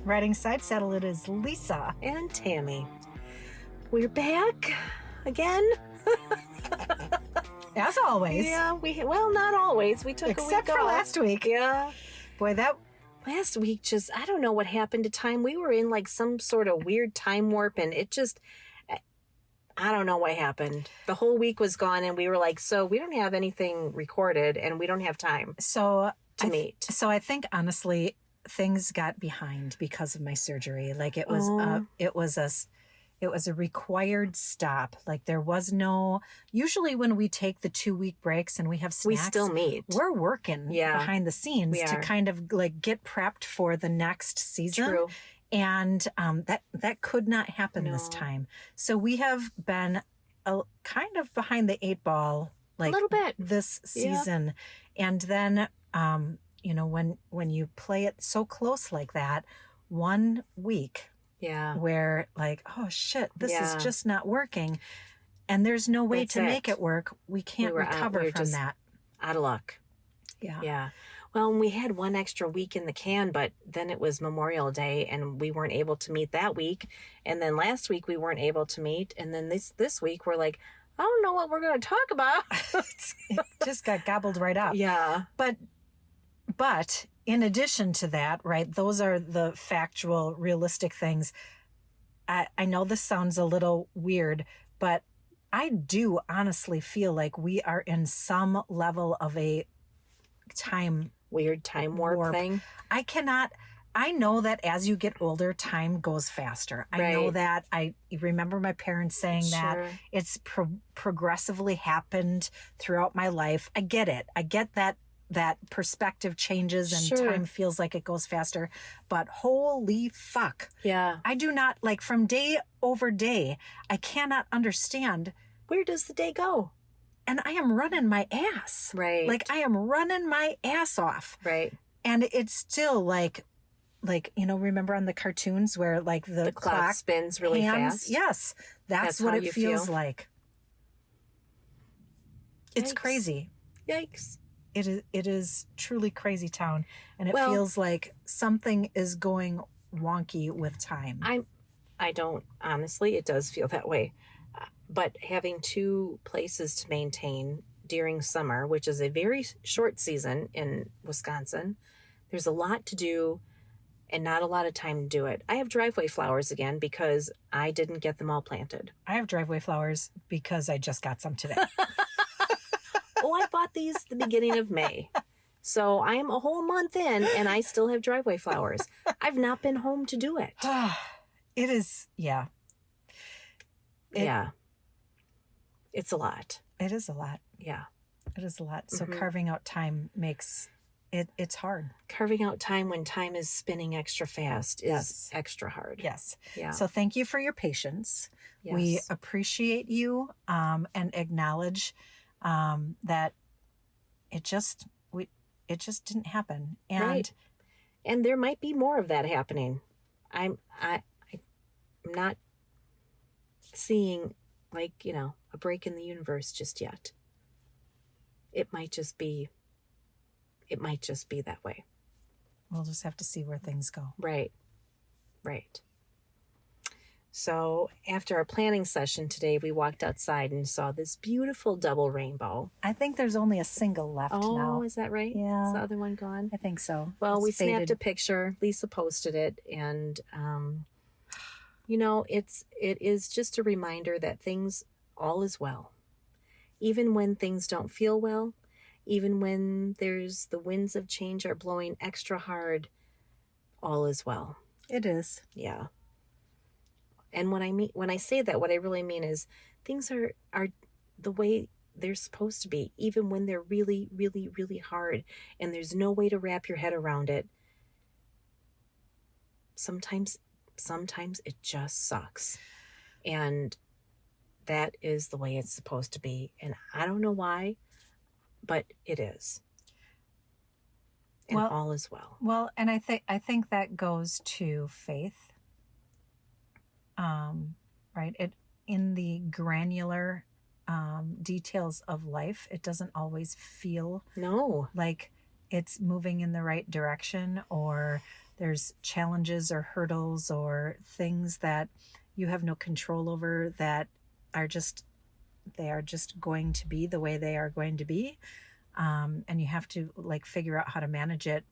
Riding Side Saddle, it is Lisa. And Tammy. We're back again. As always. Yeah, well, not always. We took Except a week for off. last week. Yeah. Boy, that... Last week, just, I don't know what happened to time. We were in like some sort of weird time warp, and it just, I don't know what happened. The whole week was gone, and we were like, so we don't have anything recorded, and we don't have time to meet. So I think, honestly, things got behind because of my surgery. Like it was a required stop. Like there was no, usually when we take the 2-week breaks and we have snacks, We still meet. We're working behind the scenes We to are. kind of like get prepped for the next season. True. And that could not happen this time. So we have been kind of behind the 8 ball, like A little bit. this season. And then, when you play it so close like that, 1 week, Yeah. where like, oh shit, this Yeah. is just not working. And there's no way That's to it. make it work. We can't We were out- recover we were from just that. Out of luck. Yeah. Yeah. Well, and we had 1 extra week in the can, but then it was Memorial Day and we weren't able to meet that week. And then last week we weren't able to meet. And then this week we're like, I don't know what we're going to talk about. It just got gobbled right up. Yeah. But in addition to that, right, those are the factual, realistic things. I know this sounds a little weird, but I do honestly feel like we are in some level of a Weird time warp thing. I know that as you get older, time goes faster. I know Right. that. I remember my parents saying Sure. that. It's progressively happened throughout my life. I get it. I get that perspective changes and Sure. time feels like it goes faster. But holy fuck. Yeah. I do not, like, from day over day, I cannot understand. Where does the day go? And I am running my ass. Right. Like, I am running my ass off. Right. And it's still like, remember on the cartoons where like the clock spins really hands? fast? Yes. That's what how it you feels feel? like. It's Yikes. crazy. Yikes. It is truly crazy town. And it Well- feels like something is going wonky with time. I don't, honestly, it does feel that way. But having 2 places to maintain during summer, which is a very short season in Wisconsin, there's a lot to do and not a lot of time to do it. I have driveway flowers again because I didn't get them all planted. I have driveway flowers because I just got some today. Oh, I bought these the beginning of May. So I am a whole month in and I still have driveway flowers. I've not been home to do it. It is, yeah. Yeah. It's a lot. It is a lot. Yeah. It is a lot. So carving out time makes it's hard. Carving out time when time is spinning extra fast is Yes. extra hard. Yes. Yeah. So thank you for your patience. Yes. We appreciate you and acknowledge that it just didn't happen. And Right. And there might be more of that happening. I'm not seeing a break in the universe just yet. It might just be that way. we'll just have to see where things go. Right. So after our planning session today, we walked outside and saw this beautiful double rainbow. I think there's only a single left now. Oh, is that right? Yeah. Is the other one gone? I think so. Well, It's we snapped faded. a picture. Lisa posted it, and it is just a reminder that all is well, even when things don't feel well, even when the winds of change are blowing extra hard. All is well. It is. Yeah. And when I say that, what I really mean is things are the way they're supposed to be, even when they're really, really, really hard and there's no way to wrap your head around it. Sometimes it just sucks. And that is the way it's supposed to be. And I don't know why, but it is. And all is well. Well, and I think that goes to faith. Right. In the granular details of life, it doesn't always feel No. like it's moving in the right direction or there's challenges or hurdles or things that you have no control over that are just going to be the way they are going to be. And you have to like figure out how to manage it.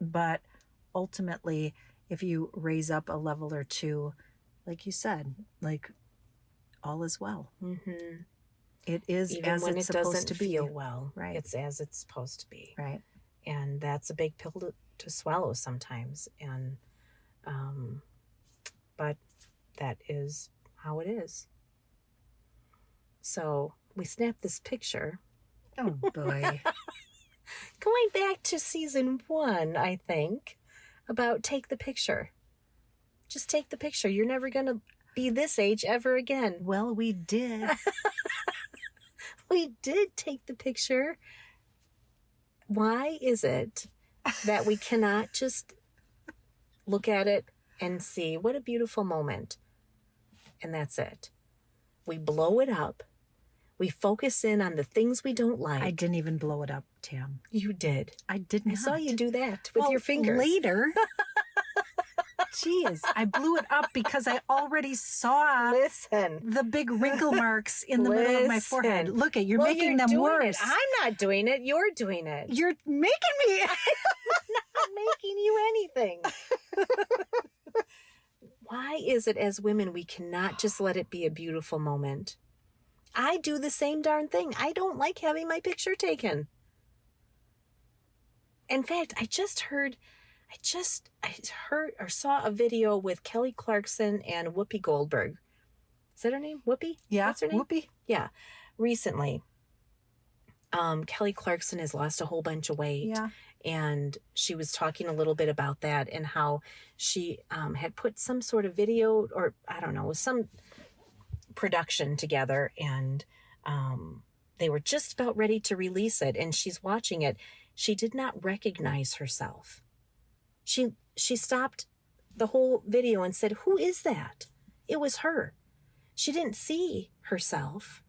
But ultimately, if you raise up a level or two, like you said, like all is well. Mm-hmm. It is even as when it's it supposed doesn't to be. feel well. Right. It's as it's supposed to be. Right. And that's a big pill to swallow sometimes. And but that is how it is. So we snapped this picture. Oh boy. Going back to season 1, I think, about take the picture. Just take the picture. You're never going to be this age ever again. Well, we did. We did take the picture. Why is it that we cannot just look at it and see what a beautiful moment? And that's it. We blow it up. We focus in on the things we don't like. I didn't even blow it up, Tam. You did. I didn't. I saw you do that with your fingers. Later. Jeez, I blew it up because I already saw Listen. the big wrinkle marks in the middle of my forehead. Look at you're making them doing worse. It. I'm not doing it. You're doing it. You're making me. I'm not making you anything. Why is it as women we cannot just let it be a beautiful moment? I do the same darn thing. I don't like having my picture taken. In fact, I heard or saw a video with Kelly Clarkson and Whoopi Goldberg. Is that her name? Whoopi? Yeah. What's her name? Whoopi? Yeah. Recently, Kelly Clarkson has lost a whole bunch of weight. Yeah. And she was talking a little bit about that and how she had put some sort of video or I don't know, some production together, and they were just about ready to release it, and she's watching it. She did not recognize herself. She stopped the whole video and said, "Who is that?" It was her. She didn't see herself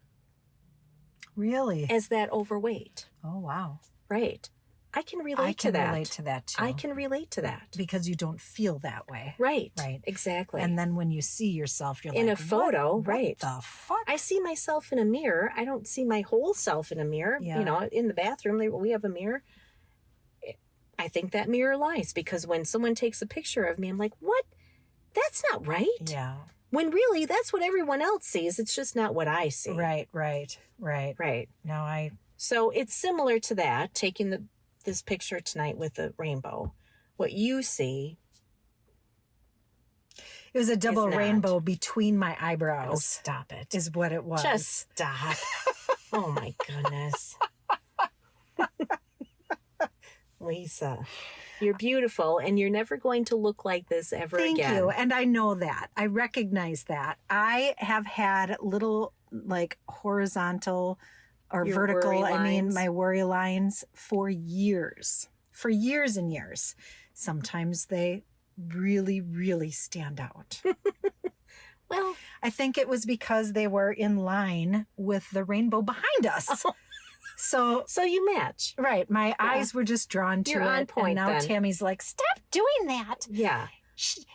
Really? as that overweight. Oh wow. Right. I can relate I to can that. relate to that too. I can relate to that. Because you don't feel that way. Right. Right. Exactly. And then when you see yourself, you're in like, a photo, what right. the fuck? I see myself in a mirror. I don't see my whole self in a mirror. Yeah. You know, in the bathroom, we have a mirror. I think that mirror lies because when someone takes a picture of me, I'm like, what? That's not right. Yeah. When really, that's what everyone else sees. It's just not what I see. Right. Right. No, So it's similar to that, taking this picture tonight with the rainbow. What you see. it was a double not. rainbow between my Oh, eyebrows. stop it. Is what it was. Just stop. Oh my goodness. Lisa, you're beautiful and you're never going to look like this ever Thank again. you. And I know that. I recognize that. I have had little like horizontal or Your vertical, worry lines. my worry lines for years. For years and years. Sometimes they really, really stand out. Well, I think it was because they were in line with the rainbow behind us. So you match. right, my eyes were just drawn to You're it. on point and now then. Tammy's like, stop doing that. Yeah.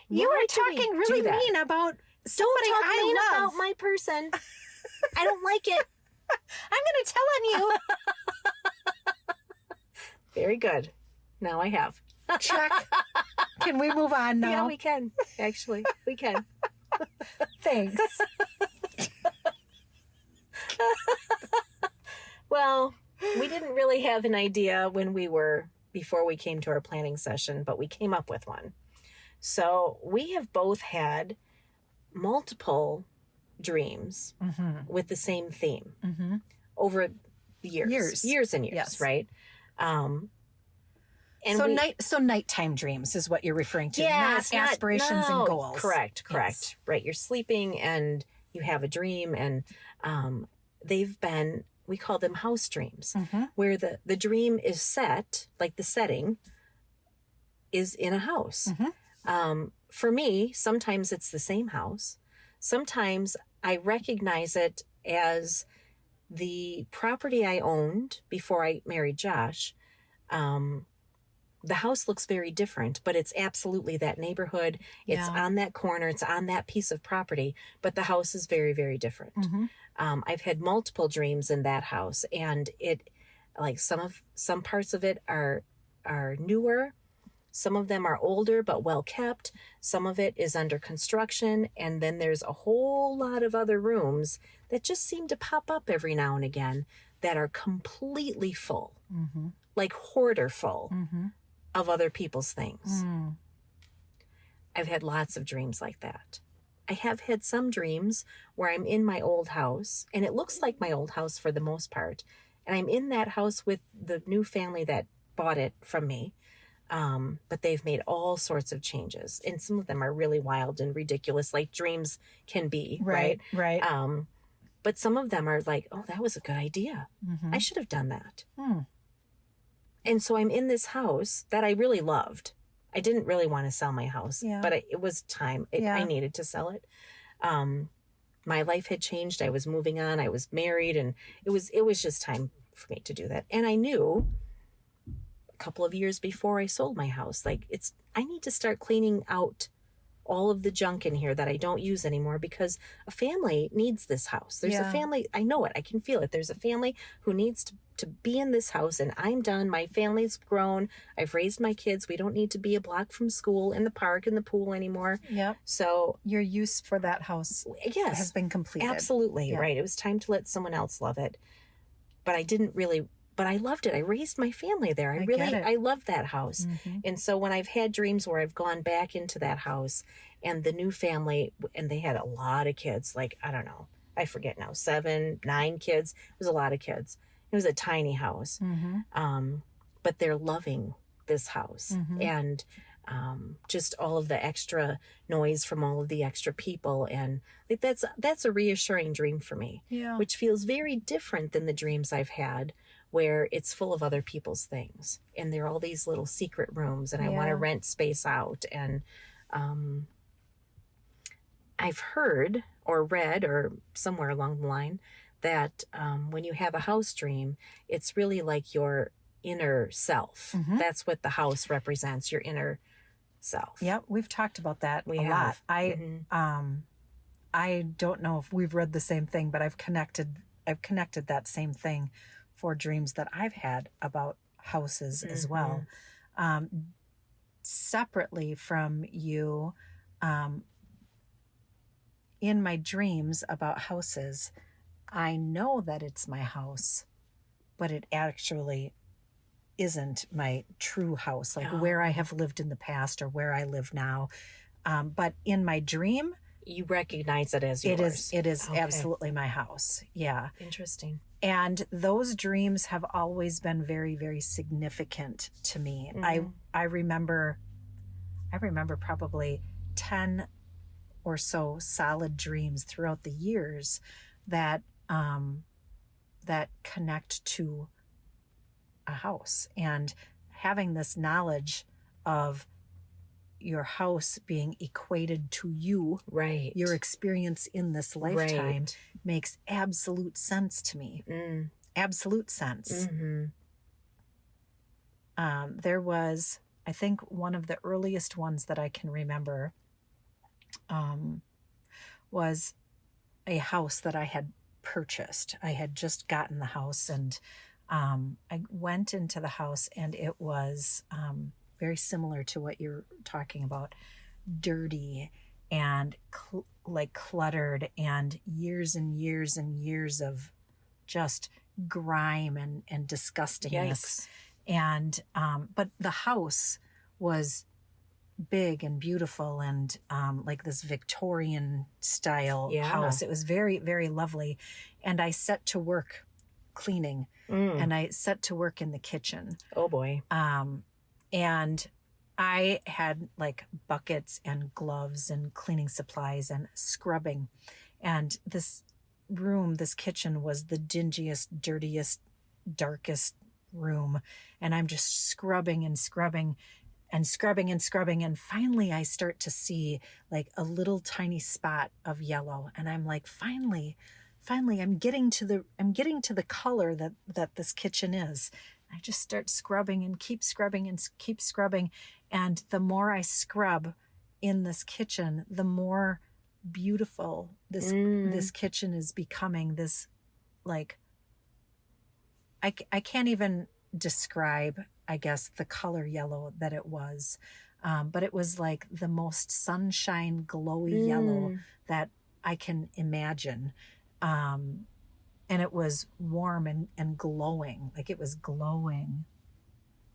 You Why were do we talking do really that? mean about Don't somebody talk I mean love. about my person. I don't like it. I'm going to tell on you. Very good. Now I have. Check. Can we move on now? Yeah, we can. Actually, we can. Thanks. Well, we didn't really have an idea before we came to our planning session, but we came up with one. So we have both had multiple dreams with the same theme over years and years, Yes. right? And so nighttime dreams is what you're referring to, yeah, not it's not- aspirations no, and goals. Correct. Yes. Right. You're sleeping and you have a dream, and we call them house dreams, where the dream is set, like the setting is in a house. For me, sometimes it's the same house. Sometimes I recognize it as the property I owned before I married Josh. the house looks very different, but it's absolutely that neighborhood. It's Yeah. on that corner. It's on that piece of property, but the house is very, very different. Mm-hmm. I've had multiple dreams in that house, and it, like some parts of it are newer. Some of them are older but well kept. Some of it is under construction, and then there's a whole lot of other rooms that just seem to pop up every now and again that are completely full, Mm-hmm. like hoarder full Mm-hmm. of other people's things. Mm. I've had lots of dreams like that. I have had some dreams where I'm in my old house, and it looks like my old house for the most part, and I'm in that house with the new family that bought it from me. But they've made all sorts of changes, and some of them are really wild and ridiculous, like dreams can be, right? Right. But some of them are like, oh, that was a good idea. Mm-hmm. I should have done that. Mm. And so I'm in this house that I really loved. I didn't really want to sell my house, Yeah. but it was time. Yeah. I needed to sell it. My life had changed. I was moving on. I was married, and it was just time for me to do that. And I knew a couple of years before I sold my house, like, I need to start cleaning out all of the junk in here that I don't use anymore, because a family needs this house. There's Yeah. a family, I know it, I can feel it. There's a family who needs to be in this house, and I'm done. My family's grown. I've raised my kids. We don't need to be a block from school, in the park, in the pool anymore. Yep. So Your use for that house yes, has been completed. absolutely. Yeah. Right. It was time to let someone else love it. But I loved it. I raised my family there. I get it. I loved that house. Mm-hmm. And so when I've had dreams where I've gone back into that house, and the new family, and they had a lot of kids, like, I don't know, I forget now, 7, 9 kids. It was a lot of kids. It was a tiny house. Mm-hmm. But they're loving this house. Mm-hmm. And just all of the extra noise from all of the extra people. And like, that's a reassuring dream for me, Yeah. which feels very different than the dreams I've had where it's full of other people's things. And there are all these little secret rooms, and I want Yeah. to rent space out. And I've heard or read or somewhere along the line that when you have a house dream, it's really like your inner self. Mhm. That's what the house represents, your inner self. Yep. We've talked about that We a lot. have. Mhm. I don't know if we've read the same thing, but I've connected that same thing for dreams that I've had about houses as well. Separately from you, in my dreams about houses, I know that it's my house, but it actually isn't my true house, like where I have lived in the past or where I live now. But in my dream, You recognize it as yours. it is Okay. absolutely my house. Yeah. Interesting. And those dreams have always been very, very significant to me. Mhm. I remember probably 10 or so solid dreams throughout the years that that connect to a house, and having this knowledge of your house being equated to you, Right. your experience in this lifetime, Right. makes absolute sense to me. Absolute sense. Mm-hmm. There was, I think, one of the earliest ones that I can remember was a house that I had purchased. I had just gotten the house, and I went into the house, and it was very similar to what you're talking about, dirty and like cluttered, and years and years and years of just grime and disgustingness. Yikes. And but the house was big and beautiful, and like this Victorian style Yeah. house. It was very, very lovely. And I set to work cleaning, and I set to work in the kitchen. Oh boy. And I had like buckets and gloves and cleaning supplies and scrubbing. And this kitchen was the dingiest, dirtiest, darkest room. And I'm just scrubbing and scrubbing and scrubbing and scrubbing. And finally I start to see like a little tiny spot of yellow. And I'm like, finally, I'm getting to the color that this kitchen is. I just start scrubbing and keep scrubbing and keep scrubbing. And the more I scrub in this kitchen, the more beautiful this kitchen is becoming. This, like, I can't even describe, I guess, the color yellow that it was. But it was like the most sunshine, glowy yellow that I can imagine. And it was warm and glowing, like it was glowing,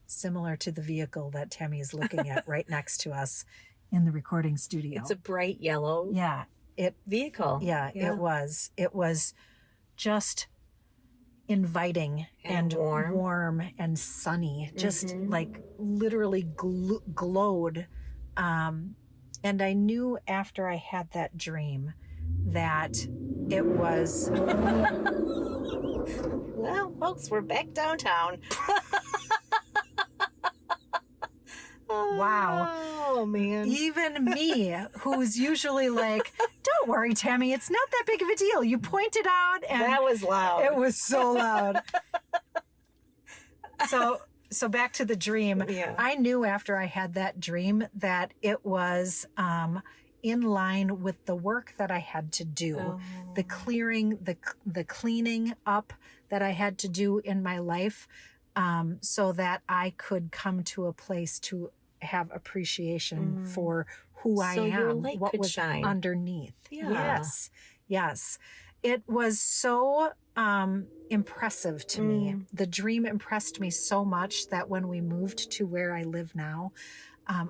similar to the vehicle that Tammy is looking at right next to us in the recording studio. It's a bright yellow vehicle. Yeah, it was. It was just inviting and warm and sunny, just like literally glowed. And I knew after I had that dream that it was... Well, folks, we're back downtown. Wow. Oh, man. Even me, who's usually like, don't worry, Tammy, it's not that big of a deal. You pointed out, and that was loud. It was so loud. So back to the dream. Yeah. I knew after I had that dream that it was in line with the work that I had to do, the clearing, the cleaning up that I had to do in my life, so that I could come to a place to have appreciation for who I am, what was shine underneath. Yeah. Yes. It was so impressive to me. The dream impressed me so much that when we moved to where I live now,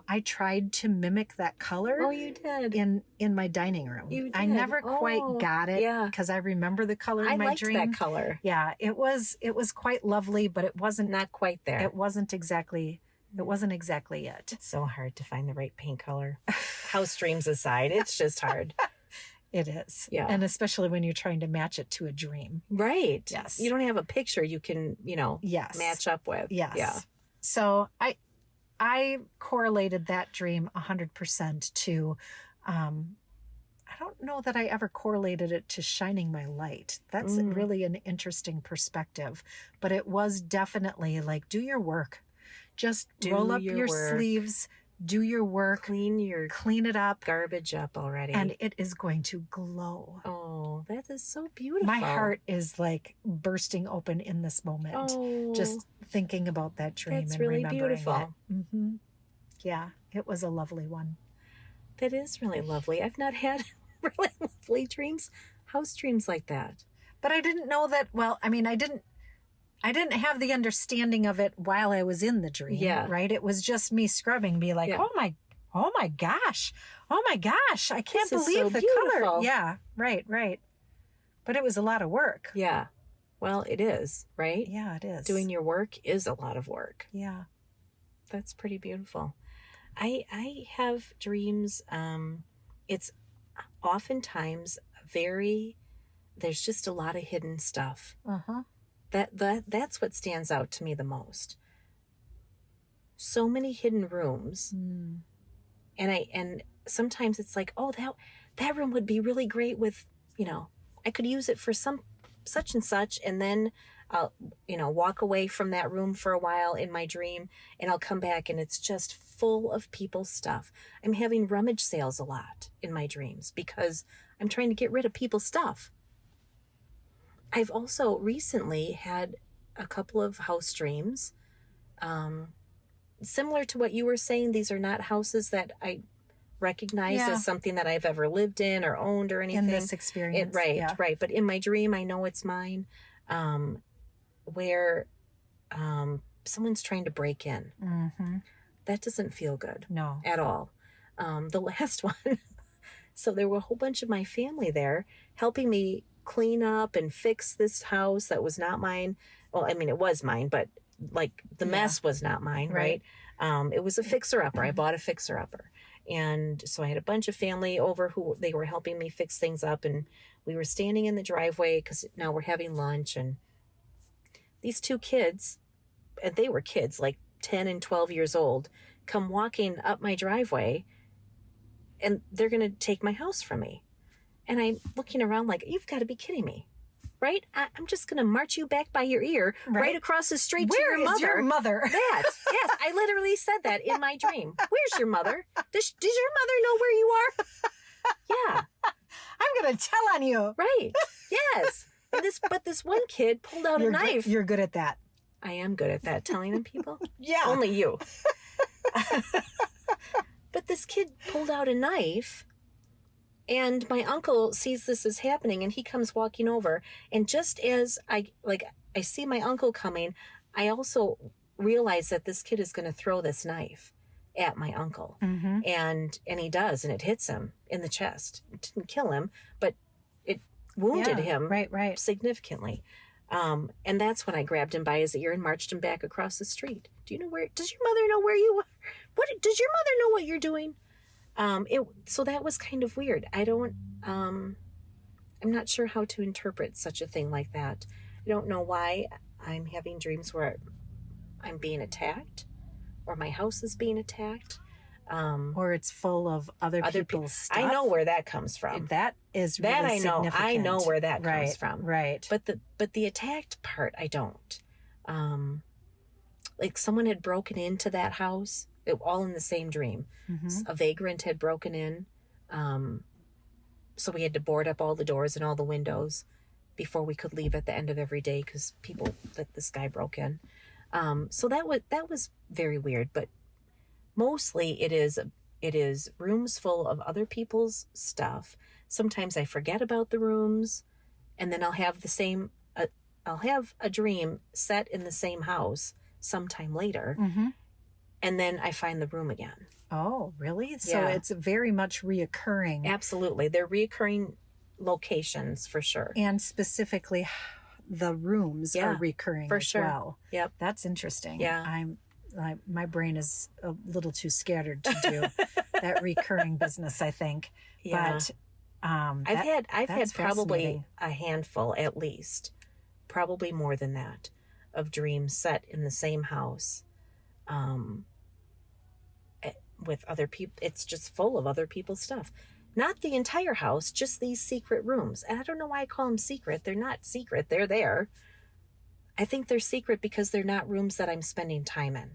I tried to mimic that color. Oh, you did? In my dining room. You did? I never quite got it because I remember the color in my dream. I liked that color. Yeah, it was quite lovely, but it wasn't... Not quite there. It wasn't exactly it. It's so hard to find the right paint color. House dreams aside, it's just hard. It is. Yeah. And especially when you're trying to match it to a dream. Right. Yes. You don't have a picture you can, match up with. Yes. Yeah. So I correlated that dream 100% to, I don't know that I ever correlated it to shining my light. That's really an interesting perspective, but it was definitely like, do your work. Just roll up your sleeves, do your work, clean it up, garbage up already, and it is going to glow. Oh, that is so beautiful. My heart is like bursting open in this moment, just thinking about that dream. That's and really remembering beautiful. It. Yeah, it was a lovely one. That is really lovely. I've not had really lovely dreams, house dreams like that. But I didn't know that. Well, I mean, I didn't have the understanding of it while I was in the dream. Yeah. Right. It was just me scrubbing, be like, oh my gosh, I can't believe the color. Yeah. Right. But it was a lot of work. Yeah. Well, it is, right? Yeah, it is. Doing your work is a lot of work. Yeah. That's pretty beautiful. I have dreams. It's oftentimes there's just a lot of hidden stuff. That's what stands out to me the most. So many hidden rooms. And sometimes it's like, oh, that room would be really great with, I could use it for some such and such, and then I'll, walk away from that room for a while in my dream, and I'll come back and it's just full of people's stuff. I'm having rummage sales a lot in my dreams because I'm trying to get rid of people's stuff. I've also recently had a couple of house dreams. Similar to what you were saying, these are not houses that I recognize as something that I've ever lived in or owned or anything. In this experience. Right. But in my dream, I know it's mine, where someone's trying to break in. That doesn't feel good. No. At all. The last one, so there were a whole bunch of my family there helping me clean up and fix this house that was not mine. Well, I mean, it was mine, but like the mess was not mine, right? It was a fixer-upper. I bought a fixer-upper. And so I had a bunch of family over who they were helping me fix things up. And we were standing in the driveway because now we're having lunch. And these two kids, and they were kids, like 10 and 12 years old, come walking up my driveway and they're going to take my house from me. And I'm looking around like, you've got to be kidding me. right? I'm just going to march you back by your ear right across the street to your mother. Where is your mother? That. Yes, I literally said that in my dream. Where's your mother? Does your mother know where you are? Yeah. I'm going to tell on you. Right. Yes. But this one kid pulled out a knife. You're good at that. I am good at that, telling on people. Yeah. Only you. But this kid pulled out a knife, and my uncle sees this is happening, and he comes walking over. And just as I see my uncle coming, I also realize that this kid is going to throw this knife at my uncle. Mm-hmm. And he does, and it hits him in the chest. It didn't kill him, but it wounded him right. significantly. And that's when I grabbed him by his ear and marched him back across the street. Does your mother know where you are? Does your mother know what you're doing? So that was kind of weird. I'm not sure how to interpret such a thing like that. I don't know why I'm having dreams where I'm being attacked, or my house is being attacked. Or it's full of other people's stuff. I know where that comes from. That is really that I know. significant. I know where that comes from. Right. But the attacked part, I don't. Like someone had broken into that house, all in the same dream. Mm-hmm. A vagrant had broken in. So we had to board up all the doors and all the windows before we could leave at the end of every day because this guy broke in. So that was very weird, but mostly it is rooms full of other people's stuff. Sometimes I forget about the rooms, and then I'll have I'll have a dream set in the same house sometime later, mm-hmm. and then I find the room again. Oh, really? So Yeah. it's very much reoccurring. Absolutely. They're reoccurring locations for sure. And specifically, the rooms are recurring for as sure. well. Yep. That's interesting. Yeah. My brain is a little too scattered to do that recurring business, I think. Yeah. But I've had probably fascinating. a handful, at least, probably more than that, of dreams set in the same house, with other people. It's just full of other people's stuff. Not the entire house, just these secret rooms. And I don't know why I call them secret. They're not secret. They're there. I think they're secret because they're not rooms that I'm spending time in.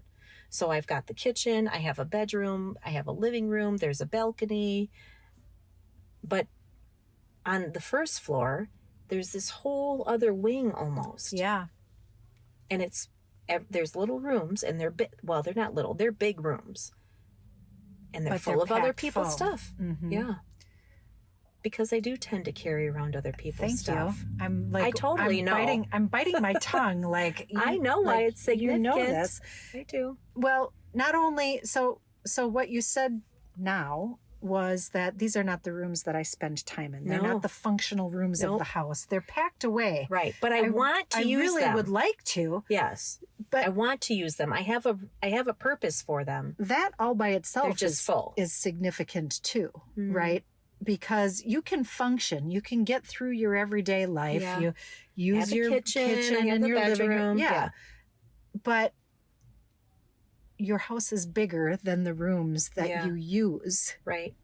So I've got the kitchen, I have a bedroom, I have a living room, there's a balcony. But on the first floor, there's this whole other wing almost. Yeah. And there's little rooms, and they're they're not little, they're big rooms. And they're full of other people's stuff. Mm-hmm. Yeah. Because I do tend to carry around other people's stuff. You. I totally know. I'm biting my tongue. I know why it's significant. You know this. I do. Well, not only so what you said now was that these are not the rooms that I spend time in. They're not the functional rooms of the house. They're packed away. Right. But I want to use them. I really would like to. Yes. But I want to use them. I have a purpose for them. That all by itself is significant too, mm-hmm. right? Because you can function, you can get through your everyday life. Yeah. You use your kitchen and your living room. Yeah. But your house is bigger than the rooms that you use. Right.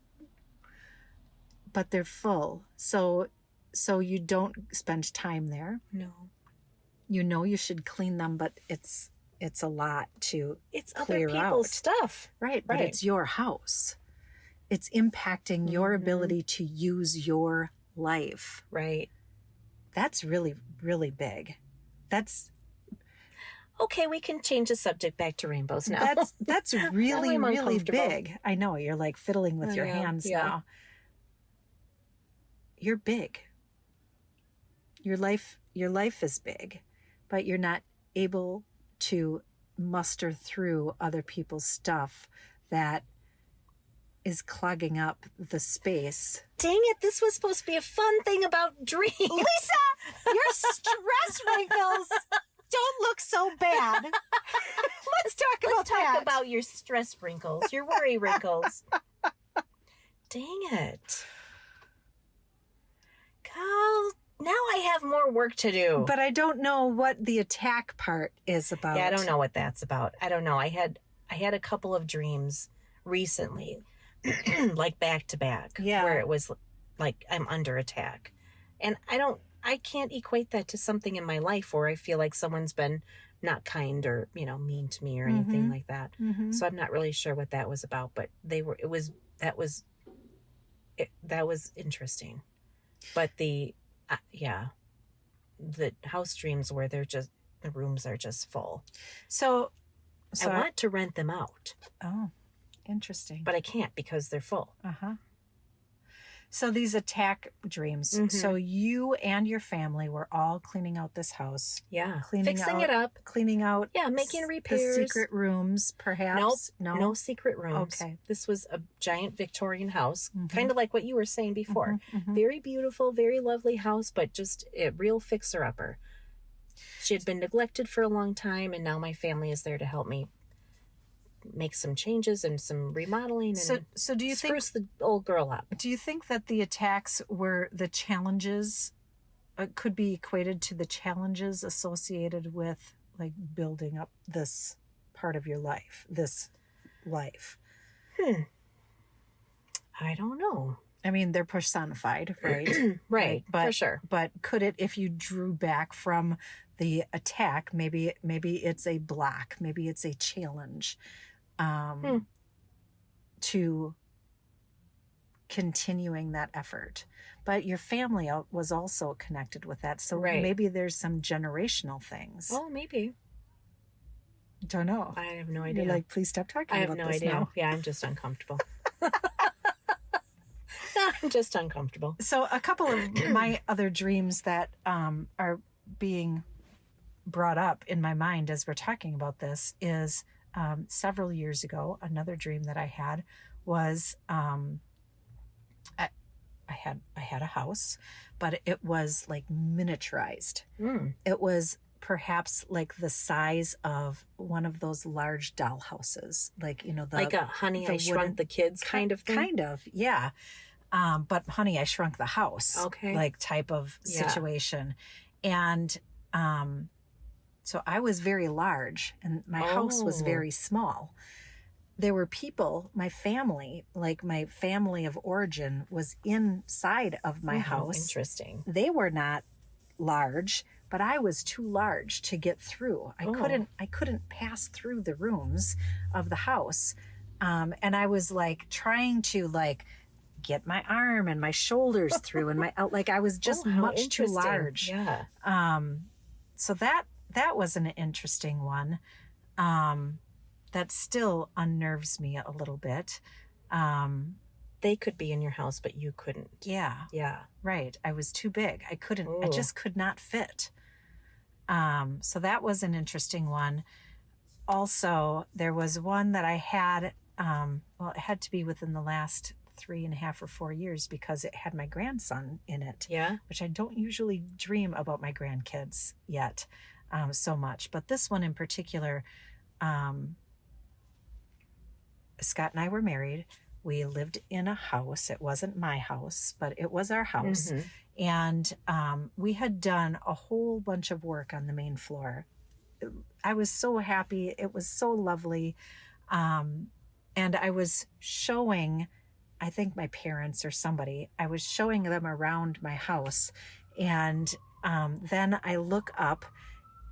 But they're full. So you don't spend time there. No. You know you should clean them, but it's a lot to clear other people's stuff. Right. But it's your house. It's impacting your ability to use your life. Right. That's really, really big. That's okay. We can change the subject back to rainbows now. That's really, really big. I know you're like fiddling with your hands now. You're big. Your life is big, but you're not able to muster through other people's stuff that is clogging up the space. Dang it, this was supposed to be a fun thing about dreams. Lisa, your stress wrinkles don't look so bad. Let's talk about your stress wrinkles, your worry wrinkles. Dang it. Cal, now I have more work to do. But I don't know what the attack part is about. Yeah, I don't know what that's about. I don't know. I had a couple of dreams recently, like back to back, where it was like I'm under attack, and I I can't equate that to something in my life where I feel like someone's been not kind or, mean to me or anything like that. So I'm not really sure what that was about, but that was interesting. But yeah, the house dreams where the rooms are just full. So I want to rent them out. Oh, interesting. But I can't because they're full. Uh-huh. So these attack dreams. So you and your family were all cleaning out this house. Yeah. Fixing it up. Cleaning out. Yeah, making repairs. The secret rooms, perhaps. Nope. No secret rooms. Okay. This was a giant Victorian house, kind of like what you were saying before. Very beautiful, very lovely house, but just a real fixer-upper. She had been neglected for a long time, and now my family is there to help me make some changes and some remodeling and so do you spruce the old girl up. Do you think that the attacks were the challenges could be equated to the challenges associated with like building up this part of your life, this life? I don't know. I mean, they're personified, right? Right, but, for sure. But could it, if you drew back from the attack, maybe it's a block, maybe it's a challenge to continuing that effort. But your family was also connected with that. So maybe there's some generational things. Oh, maybe. Don't know. I have no idea. You're like, please stop talking about this now. I have no idea. Yeah, I'm just uncomfortable. I'm just uncomfortable. So a couple of my other dreams that are being brought up in my mind as we're talking about this is several years ago, another dream that I had was I had a house, but it was like miniaturized. It was perhaps like the size of one of those large doll houses, like like a Honey, I Shrunk the Kids kind of thing. Kind of, yeah. But Honey, I Shrunk the House, like type of situation, and so I was very large, and my house was very small. There were people, my family, like my family of origin, was inside of my house. Interesting. They were not large, but I was too large to get through. I couldn't pass through the rooms of the house, and I was like trying to like get my arm and my shoulders through, and my like I was just much too large. Yeah. So that was an interesting one. That still unnerves me a little bit. They could be in your house, but you couldn't. Yeah. Yeah. Right. I was too big. I couldn't. I just could not fit. So that was an interesting one. Also, there was one that I had. It had to be within the last 3.5 or 4 years because it had my grandson in it. Yeah. Which I don't usually dream about my grandkids yet so much. But this one in particular, Scott and I were married. We lived in a house. It wasn't my house, but it was our house. And we had done a whole bunch of work on the main floor. I was so happy. It was so lovely. And I was showing, I think my parents or somebody, I was showing them around my house. And then I look up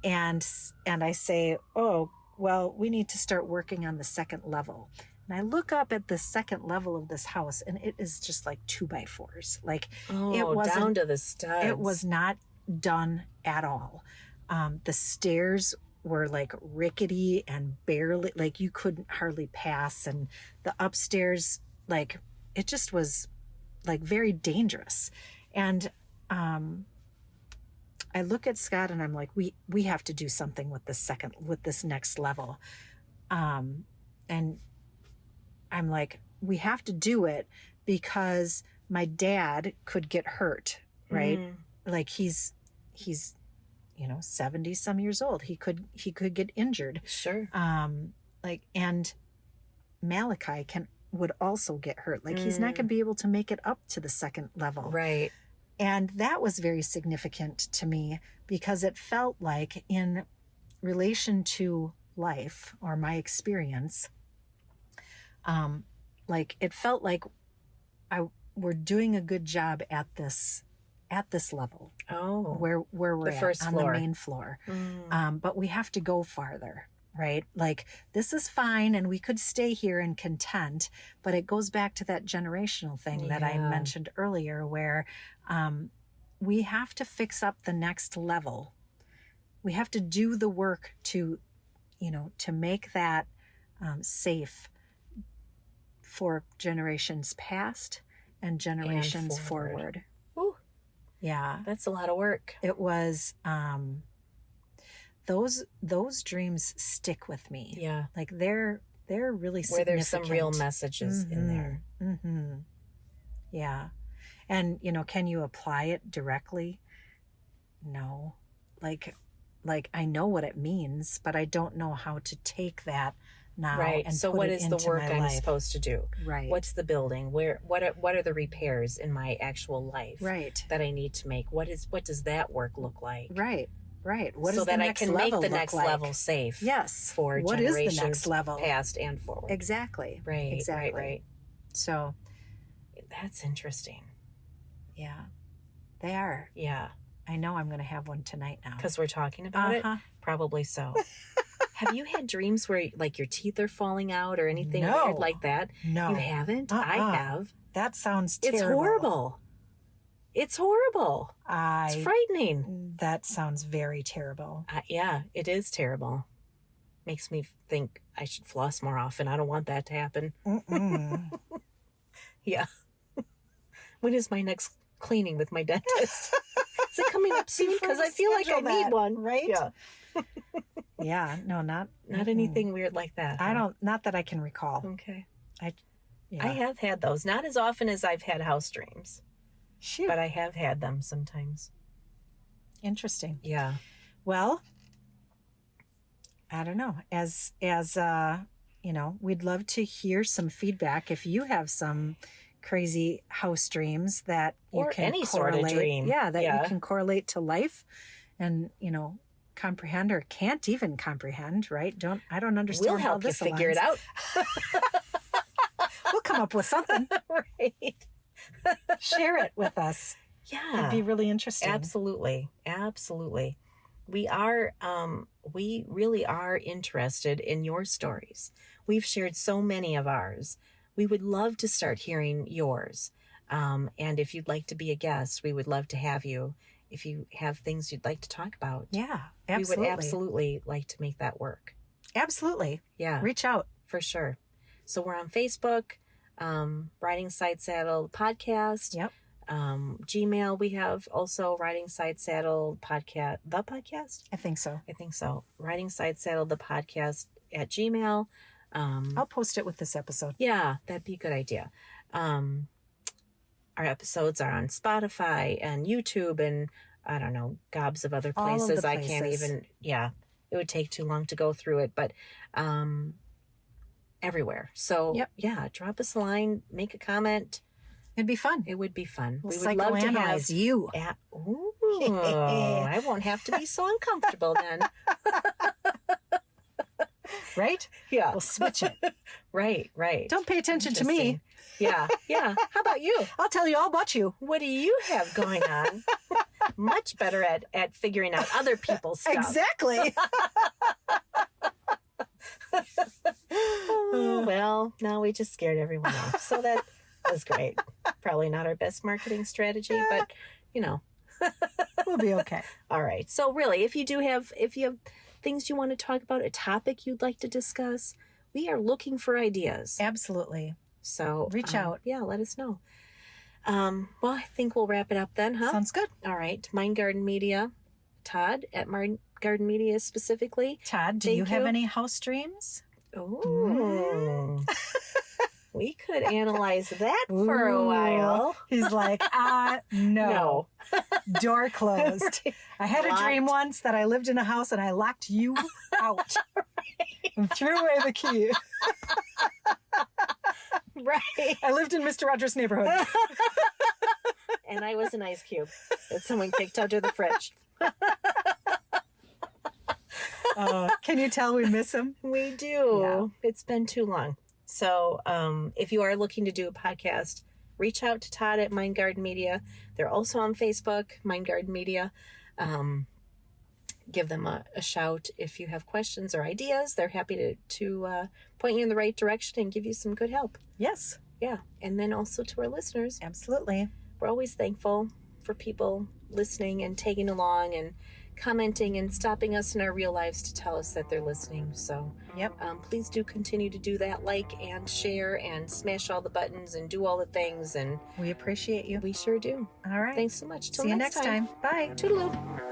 and I say, oh, well, we need to start working on the second level. And I look up at the second level of this house, and it is just like 2x4s. Like it wasn't down to the studs. It was not done at all. The stairs were like rickety and barely, like you couldn't hardly pass. And the upstairs, like it just was like very dangerous. And I look at Scott and I'm like, we have to do something with this next level. And I'm like, we have to do it because my dad could get hurt, right? Like he's 70 some years old. He could get injured. Sure. And Malachi would also get hurt. Like he's not going to be able to make it up to the second level. Right. And that was very significant to me because it felt like in relation to life or my experience, like it felt like we're doing a good job at this at this level Oh, where we're the at first on floor. the main floor. Mm. But we have to go farther, right? Like, this is fine and we could stay here and content, but it goes back to that generational thing that I Yeah. mentioned earlier, where we have to fix up the next level. We have to do the work to, to make that safe for generations past and generations forward. Ooh, Yeah. that's a lot of work. It was those dreams stick with me. Yeah. Like they're really significant. Where there's some real messages in there. Mm-hmm. Yeah. And can you apply it directly? No. Like I know what it means, but I don't know how to take that now. Right. And So put what it is the into work my I'm life. supposed to do? Right. What's the building? What are the repairs in my actual life? Right. That I need to make? What does that work look like? Right. What so does that the I next can make level the look next like? level safe. Yes. For what is generations the next level? past and forward. Exactly. Right. Exactly. Right. So that's interesting. Yeah, they are. Yeah. I know I'm going to have one tonight now. Because we're talking about it? Probably so. Have you had dreams where like your teeth are falling out or anything weird like that? No. You haven't? I have. That sounds terrible. It's horrible. It's horrible. It's frightening. That sounds very terrible. Yeah, it is terrible. Makes me think I should floss more often. I don't want that to happen. Yeah. When is my next cleaning with my dentist? Is it coming up soon? Because I feel like I need one. Right? Yeah. Yeah. No, not anything weird like that. I don't. Not that I can recall. Okay. Yeah. I have had those. Not as often as I've had house dreams. Shoot. But I have had them sometimes. Interesting. Yeah. Well, I don't know. As we'd love to hear some feedback if you have some crazy house dreams that you or can any correlate. Sort of dream. Yeah, that you can correlate to life, and comprehend or can't even comprehend. Right? I don't understand. We'll how help you this figure aligns. it out. We'll come up with something. Right. Share it with us. Yeah. It'd be really interesting. Absolutely. We really are interested in your stories. We've shared so many of ours. We would love to start hearing yours. And if you'd like to be a guest, we would love to have you. If you have things you'd like to talk about. Yeah, absolutely. We would absolutely like to make that work. Absolutely. Yeah. Reach out. For sure. So we're on Facebook, Riding Side Saddle Podcast. Yep. Gmail, we have also Riding Side Saddle Podcast. The podcast? I think so. Riding Side Saddle, the podcast at Gmail. I'll post it with this episode. Yeah, that'd be a good idea. Our episodes are on Spotify and YouTube and I don't know, gobs of other All of places. the I can't even, it would take too long to go through it, but everywhere. So yeah, drop us a line, make a comment. It'd be fun. It would be fun. We'll we would love to have you. Ooh, I won't have to be so uncomfortable then. Right? Yeah. We'll switch it. Right. Don't pay attention to me. Yeah. How about you? I'll tell you all about you. What do you have going on? Much better at figuring out other people's stuff. Exactly. Well, no, we just scared everyone off. So that was great. Probably not our best marketing strategy, but we'll be okay. All right. So really, if you have things you want to talk about, a topic you'd like to discuss, we are looking for ideas. Absolutely. So reach out. Yeah, let us know. Well, I think we'll wrap it up then, huh? Sounds good. All right. Mind Garden Media, Todd at Mind Garden Media specifically. Todd, do you have any house dreams? Oh. We could analyze that for a while. He's like, no. Door closed. Right. I had a dream once that I lived in a house and I locked you out and threw away the key. Right. I lived in Mr. Rogers' neighborhood. And I was an ice cube that someone kicked out of the fridge. Can you tell we miss him? We do. Yeah. It's been too long. So if you are looking to do a podcast, reach out to Todd at Mind Garden Media. They're also on Facebook, Mind Garden Media. Give them a shout if you have questions or ideas. They're happy to point you in the right direction and give you some good help. Yes. Yeah. And then also to our listeners. Absolutely. We're always thankful for people listening and tagging along and commenting and stopping us in our real lives to tell us that they're listening. So Yep. please do continue to do that, like and share and smash all the buttons and do all the things. And We appreciate you. we sure do. All right. Thanks so much. Till See you next time. Bye. Toodaloo.